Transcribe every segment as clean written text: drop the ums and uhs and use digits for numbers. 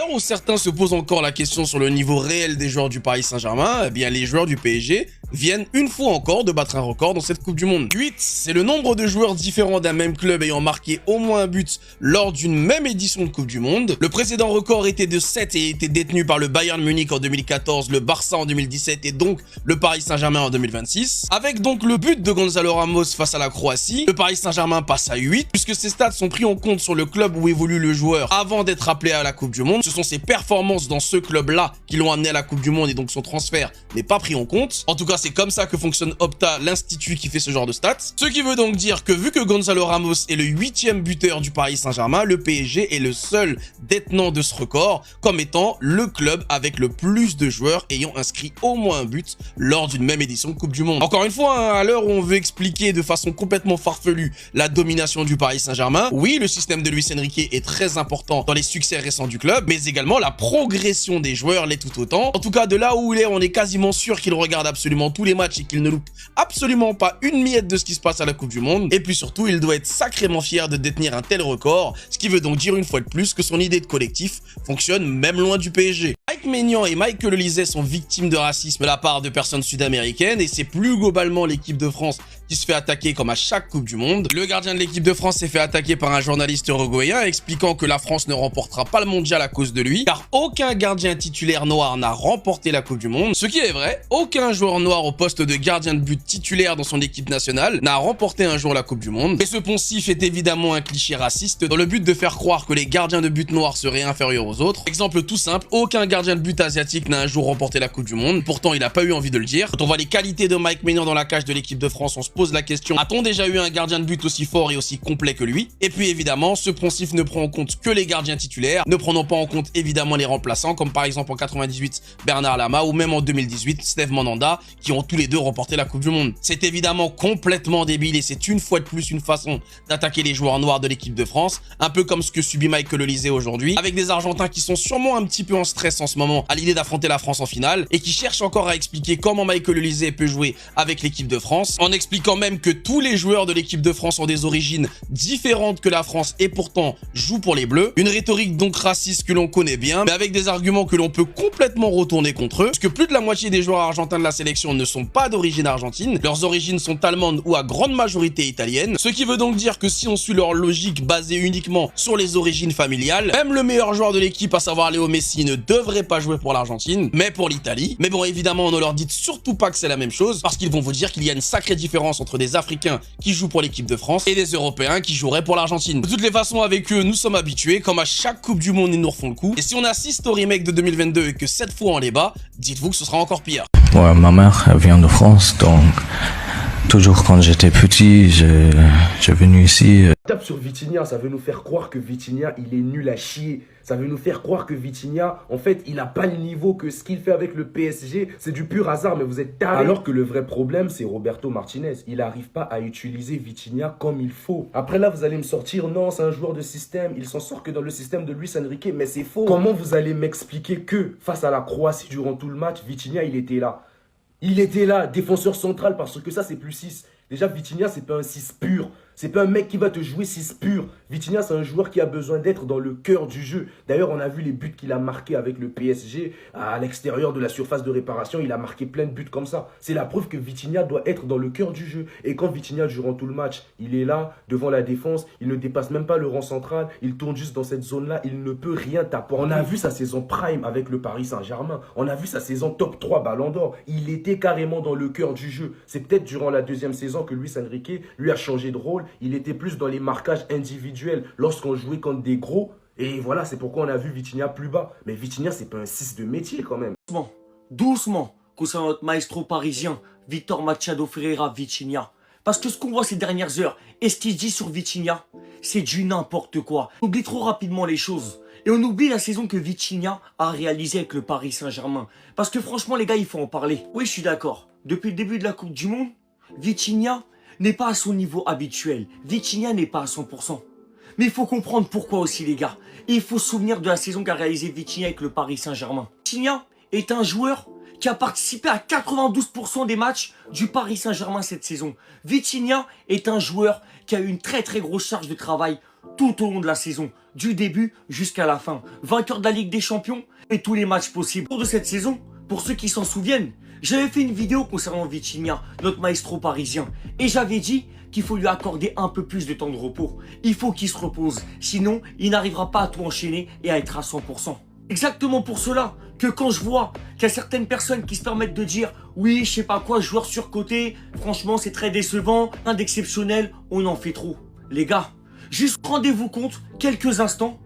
l'heure où certains se posent encore la question sur le niveau réel des joueurs du Paris Saint-Germain, eh bien les joueurs du PSG viennent une fois encore de battre un record dans cette Coupe du Monde. 8, c'est le nombre de joueurs différents d'un même club ayant marqué au moins un but lors d'une même édition de Coupe du Monde. Le précédent record était de 7 et était détenu par le Bayern Munich en 2014, le Barça en 2017 et donc le Paris Saint-Germain en 2026. Avec donc le but de Gonzalo Ramos face à la Croatie, le Paris Saint-Germain passe à 8 puisque ces stats sont pris en compte sur le club où évolue le joueur avant d'être appelé à la Coupe du Monde. Ce sont ses performances dans ce club-là qui l'ont amené à la Coupe du Monde et donc son transfert n'est pas pris en compte. En tout cas, c'est comme ça que fonctionne Opta, l'institut qui fait ce genre de stats. Ce qui veut donc dire que vu que Gonzalo Ramos est le 8e buteur du Paris Saint-Germain, le PSG est le seul détenant de ce record comme étant le club avec le plus de joueurs ayant inscrit au moins un but lors d'une même édition de Coupe du Monde. Encore une fois, hein, à l'heure où on veut expliquer de façon complètement farfelue la domination du Paris Saint-Germain, oui, le système de Luis Enrique est très important dans les succès récents du club, mais également la progression des joueurs l'est tout autant. En tout cas, de là où il est, on est quasiment sûr qu'il regarde absolument tous les matchs et qu'il ne loupe absolument pas une miette de ce qui se passe à la Coupe du Monde. Et puis surtout, il doit être sacrément fier de détenir un tel record, ce qui veut donc dire une fois de plus que son idée de collectif fonctionne même loin du PSG. Mike Maignan et Michael Olise sont victimes de racisme de la part de personnes sud-américaines et c'est plus globalement l'équipe de France qui se fait attaquer comme à chaque Coupe du Monde. Le gardien de l'équipe de France s'est fait attaquer par un journaliste uruguayen expliquant que la France ne remportera pas le mondial à cause de lui, car aucun gardien titulaire noir n'a remporté la Coupe du Monde. Ce qui est vrai, aucun joueur noir au poste de gardien de but titulaire dans son équipe nationale n'a remporté un jour la Coupe du Monde. Et ce poncif est évidemment un cliché raciste dans le but de faire croire que les gardiens de but noirs seraient inférieurs aux autres. Exemple tout simple, aucun gardien de but asiatique n'a un jour remporté la Coupe du Monde, pourtant il n'a pas eu envie de le dire. Quand on voit les qualités de Mike Maignan dans la cage de l'équipe de France, on se pose la question, a-t-on déjà eu un gardien de but aussi fort et aussi complet que lui? Et puis évidemment, ce poncif ne prend en compte que les gardiens titulaires, ne prenant pas en compte évidemment les remplaçants, comme par exemple en 98 Bernard Lama ou même en 2018 Steve Mandanda, qui ont tous les deux remporté la Coupe du Monde. C'est évidemment complètement débile et c'est une fois de plus une façon d'attaquer les joueurs noirs de l'équipe de France, un peu comme ce que subit Michael Olise aujourd'hui, avec des Argentins qui sont sûrement un petit peu en stress en ce moment à l'idée d'affronter la France en finale et qui cherchent encore à expliquer comment Michael Olise peut jouer avec l'équipe de France, en expliquant même que tous les joueurs de l'équipe de France ont des origines différentes que la France et pourtant jouent pour les Bleus. Une rhétorique donc raciste que l'on connaît bien, mais avec des arguments que l'on peut complètement retourner contre eux, puisque plus de la moitié des joueurs argentins de la sélection ne sont pas d'origine argentine, leurs origines sont allemandes ou à grande majorité italiennes, ce qui veut donc dire que si on suit leur logique basée uniquement sur les origines familiales, même le meilleur joueur de l'équipe, à savoir Léo Messi, ne devrait pas jouer pour l'Argentine, mais pour l'Italie. Mais bon, évidemment, ne leur dites surtout pas que c'est la même chose, parce qu'ils vont vous dire qu'il y a une sacrée différence entre des Africains qui jouent pour l'équipe de France et des Européens qui joueraient pour l'Argentine. De toutes les façons, avec eux, nous sommes habitués, comme à chaque Coupe du Monde, ils nous refont le coup. Et si on assiste au remake de 2022 et que cette fois on les bat, dites-vous que ce sera encore pire. Ouais, ma mère, elle vient de France, donc toujours quand j'étais petit, j'ai venu ici. Tape sur Vitinha, ça veut nous faire croire que Vitinha, il est nul à chier. Ça veut nous faire croire que Vitinha, en fait, il n'a pas le niveau, que ce qu'il fait avec le PSG, c'est du pur hasard, mais vous êtes tarés. Alors que le vrai problème, c'est Roberto Martinez. Il n'arrive pas à utiliser Vitinha comme il faut. Après là, vous allez me sortir, non, c'est un joueur de système, il s'en sort que dans le système de Luis Enrique, mais c'est faux. Comment vous allez m'expliquer que, face à la Croatie durant tout le match, Vitinha, il était là? Il était là, défenseur central, parce que ça, c'est plus 6. Déjà, Vitinha, c'est pas un 6 pur. C'est pas un mec qui va te jouer 6 pur. Vitinha, c'est un joueur qui a besoin d'être dans le cœur du jeu. D'ailleurs, on a vu les buts qu'il a marqués avec le PSG à l'extérieur de la surface de réparation. Il a marqué plein de buts comme ça. C'est la preuve que Vitinha doit être dans le cœur du jeu. Et quand Vitinha, durant tout le match, il est là, devant la défense, il ne dépasse même pas le rang central, il tourne juste dans cette zone-là, il ne peut rien t'apporter. On a vu sa saison prime avec le Paris Saint-Germain. On a vu sa saison top 3 Ballon d'Or. Il était carrément dans le cœur du jeu. C'est peut-être durant la deuxième saison que Luis Enrique lui a changé de rôle. Il était plus dans les marquages individuels lorsqu'on jouait contre des gros. Et voilà, c'est pourquoi on a vu Vitinha plus bas. Mais Vitinha, c'est pas un 6 de métier quand même. Doucement, concernant notre maestro parisien, Victor Machado Ferreira Vitinha. Parce que ce qu'on voit ces dernières heures, et ce qu'il dit sur Vitinha, c'est du n'importe quoi. On oublie trop rapidement les choses. Et on oublie la saison que Vitinha a réalisée avec le Paris Saint-Germain. Parce que franchement, les gars, il faut en parler. Oui, je suis d'accord. Depuis le début de la Coupe du Monde, Vitinha n'est pas à son niveau habituel. Vitinha n'est pas à 100%. Mais il faut comprendre pourquoi aussi, les gars. Et il faut se souvenir de la saison qu'a réalisé Vitinha avec le Paris Saint-Germain. Vitinha est un joueur qui a participé à 92% des matchs du Paris Saint-Germain cette saison. Vitinha est un joueur qui a eu une très grosse charge de travail tout au long de la saison. du début jusqu'à la fin. Vainqueur de la Ligue des Champions et tous les matchs possibles. Au cours de cette saison, pour ceux qui s'en souviennent, j'avais fait une vidéo concernant Vitinha, notre maestro parisien. Et j'avais dit qu'il faut lui accorder un peu plus de temps de repos. Il faut qu'il se repose, sinon il n'arrivera pas à tout enchaîner et à être à 100%. Exactement pour cela que quand je vois qu'il y a certaines personnes qui se permettent de dire « Oui, je sais pas quoi, joueur surcoté, franchement c'est très décevant, rien d'exceptionnel, on en fait trop. » Les gars, juste rendez-vous compte, quelques instants,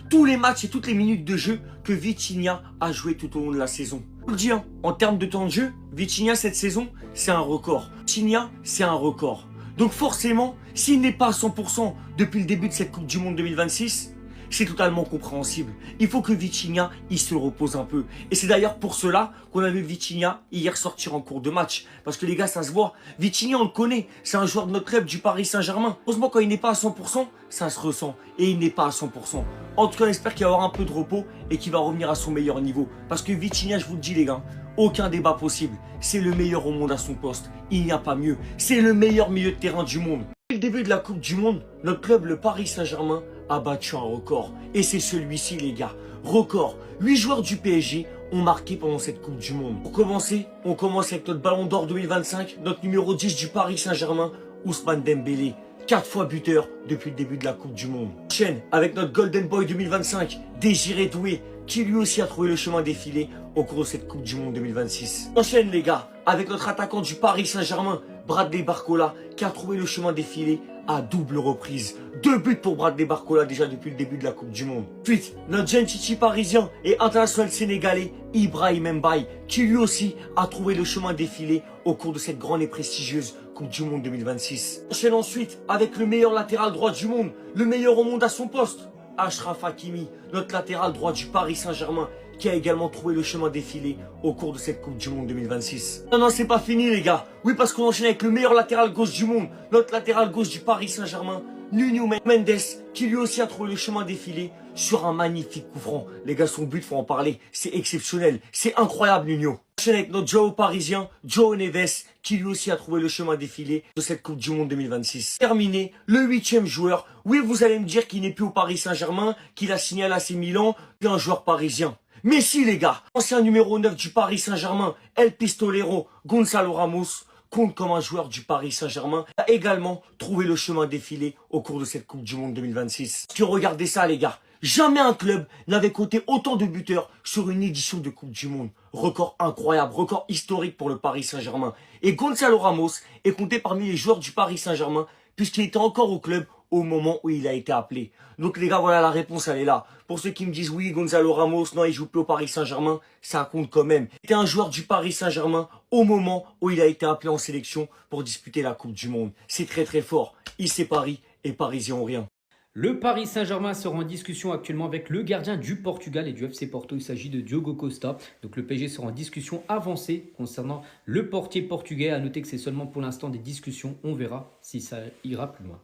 tous les matchs et toutes les minutes de jeu que Vitinha a joué tout au long de la saison. Je vous le dis, en termes de temps de jeu, Vitinha cette saison, c'est un record. Vitinha, c'est un record. Donc forcément, s'il n'est pas à 100% depuis le début de cette Coupe du Monde 2026, c'est totalement compréhensible. Il faut que Vitinha, il se repose un peu. Et c'est d'ailleurs pour cela qu'on a vu Vitinha hier sortir en cours de match. Parce que les gars, ça se voit. Vitinha, on le connaît. C'est un joueur de notre club du Paris Saint-Germain. Heureusement, quand il n'est pas à 100%, ça se ressent. Et il n'est pas à 100%. En tout cas, on espère qu'il va avoir un peu de repos et qu'il va revenir à son meilleur niveau. Parce que Vitinha, je vous le dis les gars, aucun débat possible. C'est le meilleur au monde à son poste. Il n'y a pas mieux. C'est le meilleur milieu de terrain du monde. Dès le début de la Coupe du Monde, notre club, le Paris Saint-Germain, a battu un record. Et c'est celui-ci, les gars. Record. 8 joueurs du PSG ont marqué pendant cette Coupe du Monde. Pour commencer, on commence avec notre Ballon d'Or 2025, notre numéro 10 du Paris Saint-Germain, Ousmane Dembélé. 4 fois buteur depuis le début de la Coupe du Monde. On enchaîne avec notre Golden Boy 2025, Désiré Doué, qui lui aussi a trouvé le chemin des filets au cours de cette Coupe du Monde 2026. On enchaîne les gars, avec notre attaquant du Paris Saint-Germain, Bradley Barcola, qui a trouvé le chemin des filets à double reprise. 2 buts pour Bradley Barcola déjà depuis le début de la Coupe du Monde. Ensuite, notre jeune Chichi parisien et international sénégalais, Ibrahim Mbaye, qui lui aussi a trouvé le chemin des filets au cours de cette grande et prestigieuse Coupe du Monde 2026. On enchaîne ensuite avec le meilleur latéral droit du monde, le meilleur au monde à son poste, Achraf Hakimi, notre latéral droit du Paris Saint-Germain, qui a également trouvé le chemin des filets au cours de cette Coupe du Monde 2026. Non, c'est pas fini les gars. Oui, parce qu'on enchaîne avec le meilleur latéral gauche du monde, notre latéral gauche du Paris Saint-Germain, Nuno Mendes, qui lui aussi a trouvé le chemin des filets sur un magnifique coup franc. Les gars, son but, faut en parler. C'est exceptionnel. C'est incroyable, Nuno. On enchaîne avec notre Joao parisien, Joao Neves, qui lui aussi a trouvé le chemin des filets de cette Coupe du Monde 2026. Terminé, le 8e joueur. Oui, vous allez me dire qu'il n'est plus au Paris Saint-Germain, qu'il a signé à l'AC Milan, puis un joueur parisien. Mais si les gars, ancien numéro 9 du Paris Saint-Germain, El Pistolero, Gonzalo Ramos, compte comme un joueur du Paris Saint-Germain, a également trouvé le chemin des filets au cours de cette Coupe du Monde 2026. Parce que regardez ça les gars, jamais un club n'avait compté autant de buteurs sur une édition de Coupe du Monde. Record incroyable, record historique pour le Paris Saint-Germain. Et Gonzalo Ramos est compté parmi les joueurs du Paris Saint-Germain puisqu'il était encore au club au moment où il a été appelé. Donc les gars, voilà la réponse, elle est là. Pour ceux qui me disent oui, Gonzalo Ramos, non, il joue plus au Paris Saint-Germain, ça compte quand même. Il était un joueur du Paris Saint-Germain au moment où il a été appelé en sélection pour disputer la Coupe du Monde. C'est très très fort. Il sait Paris et Parisiens ont rien. Le Paris Saint-Germain sera en discussion actuellement avec le gardien du Portugal et du FC Porto. Il s'agit de Diogo Costa. Donc le PSG sera en discussion avancée concernant le portier portugais. À noter que c'est seulement pour l'instant des discussions. On verra si ça ira plus loin.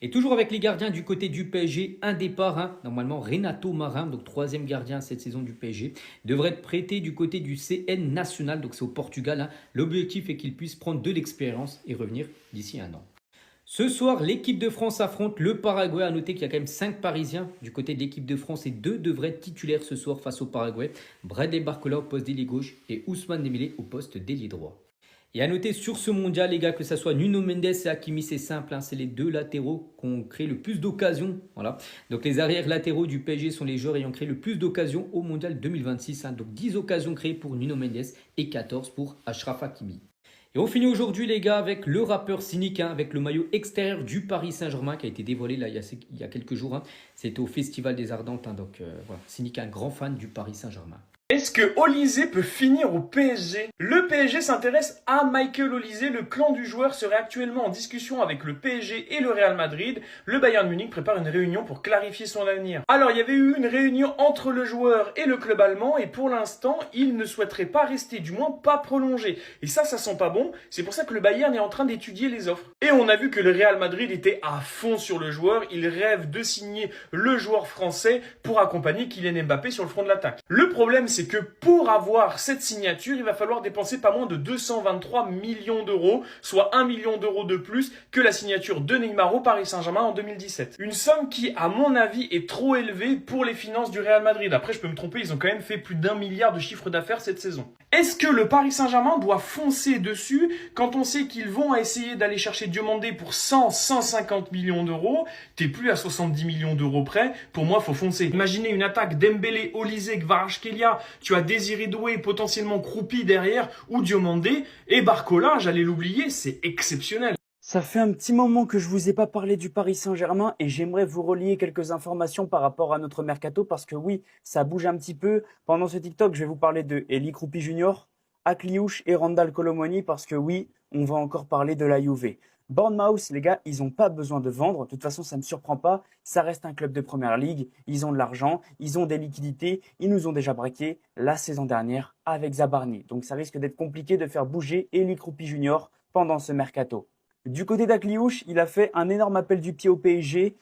Et toujours avec les gardiens du côté du PSG, un départ, normalement Renato Marin, donc 3e gardien cette saison du PSG, devrait être prêté du côté du CN National, donc c'est au Portugal. L'objectif est qu'il puisse prendre de l'expérience et revenir d'ici un an. Ce soir, l'équipe de France affronte le Paraguay. À noter qu'il y a quand même 5 Parisiens du côté de l'équipe de France et 2 devraient être titulaires ce soir face au Paraguay. Bradley Barcola au poste d'ailier gauche et Ousmane Dembélé au poste d'ailier droit. Et à noter sur ce mondial, les gars, que ce soit Nuno Mendes et Hakimi, c'est simple. C'est les 2 latéraux qui ont créé le plus d'occasions. Voilà. Donc les arrières latéraux du PSG sont les joueurs ayant créé le plus d'occasions au mondial 2026. Donc 10 occasions créées pour Nuno Mendes et 14 pour Achraf Hakimi. Et on finit aujourd'hui les gars avec le rappeur Cynic, avec le maillot extérieur du Paris Saint-Germain qui a été dévoilé là, il y a quelques jours. C'était au Festival des Ardentes. Donc voilà, Cynic, un grand fan du Paris Saint-Germain. Est-ce que Olysée peut finir au PSG? Le PSG s'intéresse à Michael Olysée. Le clan du joueur serait actuellement en discussion avec le PSG et le Real Madrid. Le Bayern Munich prépare une réunion pour clarifier son avenir. Alors, il y avait eu une réunion entre le joueur et le club allemand et pour l'instant, il ne souhaiterait pas rester, du moins pas prolonger. Et ça sent pas bon. C'est pour ça que le Bayern est en train d'étudier les offres. Et on a vu que le Real Madrid était à fond sur le joueur. Il rêve de signer le joueur français pour accompagner Kylian Mbappé sur le front de l'attaque. Le problème, c'est c'est que pour avoir cette signature, il va falloir dépenser pas moins de 223 millions d'euros, soit 1 million d'euros de plus que la signature de Neymar au Paris Saint-Germain en 2017. Une somme qui, à mon avis, est trop élevée pour les finances du Real Madrid. Après, je peux me tromper, ils ont quand même fait plus d'1 milliard de chiffre d'affaires cette saison. Est-ce que le Paris Saint-Germain doit foncer dessus quand on sait qu'ils vont essayer d'aller chercher Diomandé pour 150 millions d'euros? T'es plus à 70 millions d'euros près. Pour moi, faut foncer. Imaginez une attaque Dembélé, Olysée, Kvaratskhelia. Tu as Désiré Doué, potentiellement Kroupi derrière, ou Diomandé. Et Barcola, j'allais l'oublier, c'est exceptionnel. Ça fait un petit moment que je vous ai pas parlé du Paris Saint-Germain et j'aimerais vous relier quelques informations par rapport à notre mercato parce que oui, ça bouge un petit peu. Pendant ce TikTok, je vais vous parler de Eli Kroupi Junior, Akliouche et Randal Kolo Muani parce que oui, on va encore parler de la Juve. Bournemouth, les gars, ils n'ont pas besoin de vendre. De toute façon, ça ne me surprend pas. Ça reste un club de première ligue. Ils ont de l'argent, ils ont des liquidités. Ils nous ont déjà braqué la saison dernière avec Zabarni. Donc ça risque d'être compliqué de faire bouger Eli Kroupi Junior pendant ce mercato. Du côté d'Akliouche, il a fait un énorme appel du pied au PSG.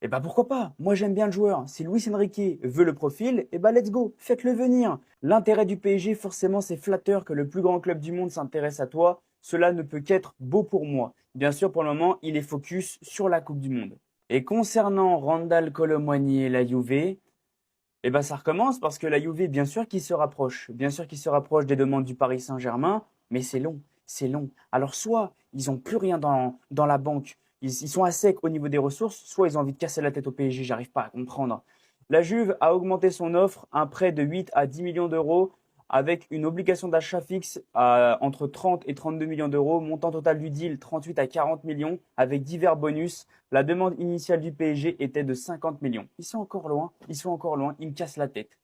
Et bah pourquoi pas? Moi j'aime bien le joueur. Si Luis Enrique veut le profil, et bah let's go, faites-le venir. L'intérêt du PSG, forcément, c'est flatteur que le plus grand club du monde s'intéresse à toi. Cela ne peut qu'être beau pour moi. Bien sûr, pour le moment, il est focus sur la Coupe du Monde. Et concernant Randal Kolo Muani et la Juve, et bah ça recommence parce que la Juve, bien sûr qu'il se rapproche. Bien sûr qu'il se rapproche des demandes du Paris Saint-Germain, mais c'est long. C'est long. Alors soit ils n'ont plus rien dans la banque, ils sont à sec au niveau des ressources, soit ils ont envie de casser la tête au PSG, j'arrive pas à comprendre. La Juve a augmenté son offre, un prêt de 8 à 10 millions d'euros avec une obligation d'achat fixe entre 30 et 32 millions d'euros, montant total du deal 38 à 40 millions avec divers bonus. La demande initiale du PSG était de 50 millions. Ils sont encore loin, ils me cassent la tête.